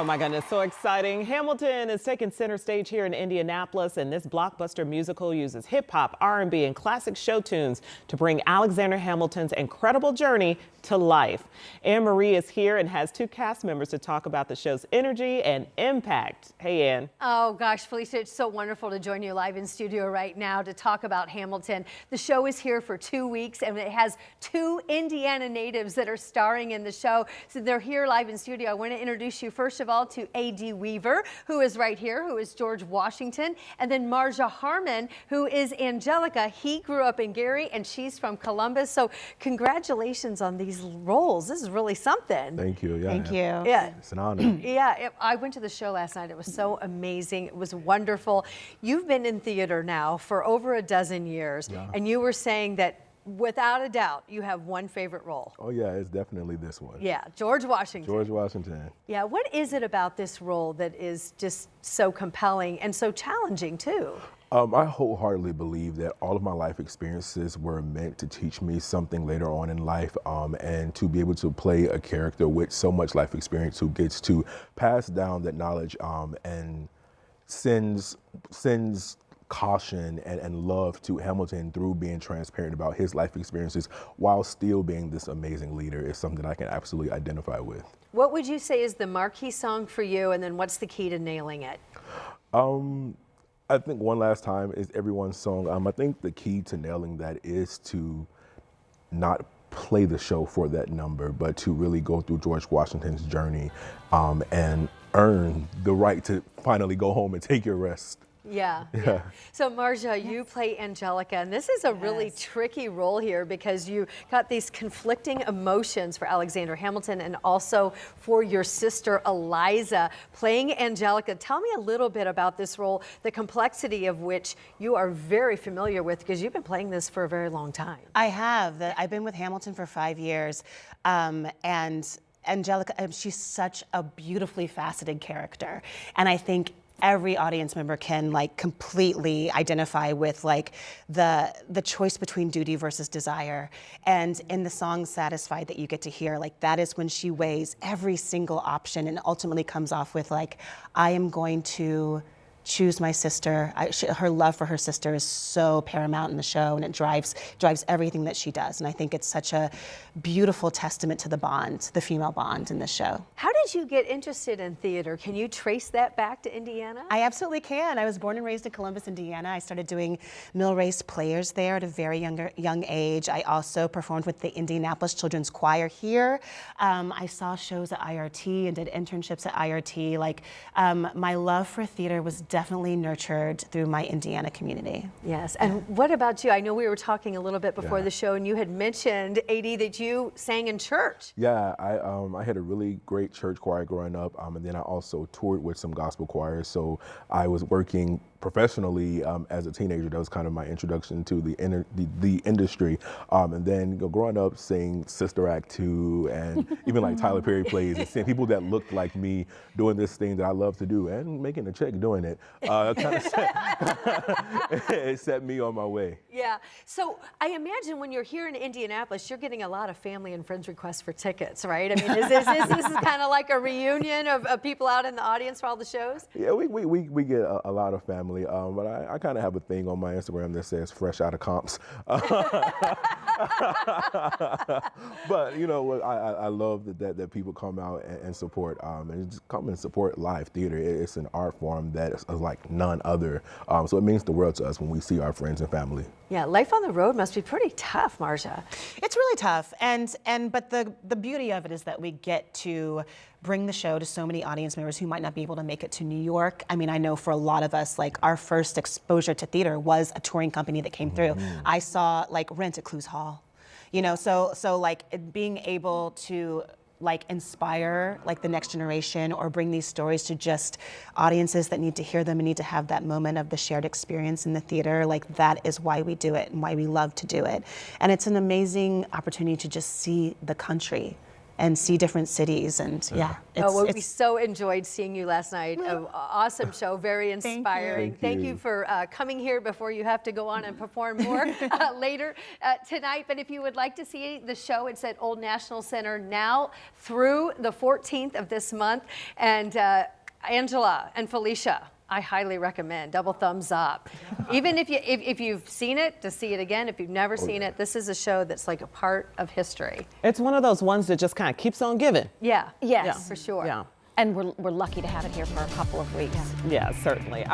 Oh my goodness, so exciting. Hamilton is taking center stage here in Indianapolis, and this blockbuster musical uses hip hop, R&B, and classic show tunes to bring Alexander Hamilton's incredible journey to life. Anne Marie is here and has two cast members to talk about the show's energy and impact. Hey, Anne. Oh gosh, Felicia, it's so wonderful to join you live in studio right now to talk about Hamilton. The show is here for 2 weeks, and it has two Indiana natives that are starring in the show. So they're here live in studio. I want to introduce you first of all to A.D. Weaver, who is right here, who is George Washington, and then Marja Harmon, who is Angelica. He grew up in Gary, and she's from Columbus. So congratulations on these roles. This is really something. Thank you. Yeah, Thank you. Yeah. It's an honor. Yeah, I went to the show last night. It was so amazing. It was wonderful. You've been in theater now for over a dozen years, and you were saying that without a doubt, you have one favorite role. Oh yeah, it's definitely this one. Yeah, George Washington. George Washington. Yeah, what is it about this role that is just so compelling and so challenging too? I wholeheartedly believe that all of my life experiences were meant to teach me something later on in life, and to be able to play a character with so much life experience who gets to pass down that knowledge and sends caution and love to Hamilton through being transparent about his life experiences while still being this amazing leader is something I can absolutely identify with. What would you say is the marquee song for you, and then what's the key to nailing it? I think One Last Time is everyone's song. I think the key to nailing that is to not play the show for that number, but to really go through George Washington's journey and earn the right to finally go home and take your rest. Yeah. So Marja, you play Angelica, and this is a really tricky role here because you got these conflicting emotions for Alexander Hamilton and also for your sister Eliza playing Angelica. Tell me a little bit about this role, the complexity of which you are very familiar with because you've been playing this for a very long time. I have. I've been with Hamilton for 5 years, and Angelica, she's such a beautifully faceted character, and I think every audience member can like completely identify with like the choice between duty versus desire. And in the song Satisfied that you get to hear, like that is when she weighs every single option and ultimately comes off with like, I am going to choose my sister. Her love for her sister is so paramount in the show, and it drives everything that she does. And I think it's such a beautiful testament to the bond, the female bond in this show. How did you get interested in theater? Can you trace that back to Indiana? I absolutely can. I was born and raised in Columbus, Indiana. I started doing mill race players there at a very young age. I also performed with the Indianapolis Children's Choir here. I saw shows at IRT and did internships at IRT. Like my love for theater was definitely nurtured through my Indiana community. Yes, and what about you? I know we were talking a little bit before the show, and you had mentioned, A.D., that you sang in church. Yeah, I had a really great church choir growing up, and then I also toured with some gospel choirs. So I was working professionally as a teenager. That was kind of my introduction to the industry. And then growing up, seeing Sister Act 2 and even like Tyler Perry plays, and seeing people that looked like me doing this thing that I love to do and making a check doing it, kind of it set me on my way. Yeah. So I imagine when you're here in Indianapolis, you're getting a lot of family and friends requests for tickets, right? I mean, is this kind of like a reunion of people out in the audience for all the shows? Yeah, we get a lot of family. But I kind of have a thing on my Instagram that says fresh out of comps. But you know what, I love that people come out and support, and just come and support live theater. It's an art form that is like none other. So it means the world to us when we see our friends and family. Yeah, life on the road must be pretty tough, Marja. It's really tough, but the beauty of it is that we get to bring the show to so many audience members who might not be able to make it to New York. I mean, I know for a lot of us, like our first exposure to theater was a touring company that came through. I saw like Rent at Clues Hall, you know, so like being able to like inspire like the next generation or bring these stories to just audiences that need to hear them and need to have that moment of the shared experience in the theater, like that is why we do it and why we love to do it. And it's an amazing opportunity to just see the country see different cities. And yeah, well, we so enjoyed seeing you last night. Awesome show, very inspiring. Thank you. Thank you for coming here before you have to go on and perform more later tonight. But if you would like to see the show, it's at Old National Center now through the 14th of this month. And Angela and Felicia, I highly recommend. Double thumbs up. Even if you've seen it, to see it again. If you've never seen it, this is a show that's like a part of history. It's one of those ones that just kind of keeps on giving. Yeah. Yes. Yeah. For sure. Yeah. And we're lucky to have it here for a couple of weeks. Yeah, certainly.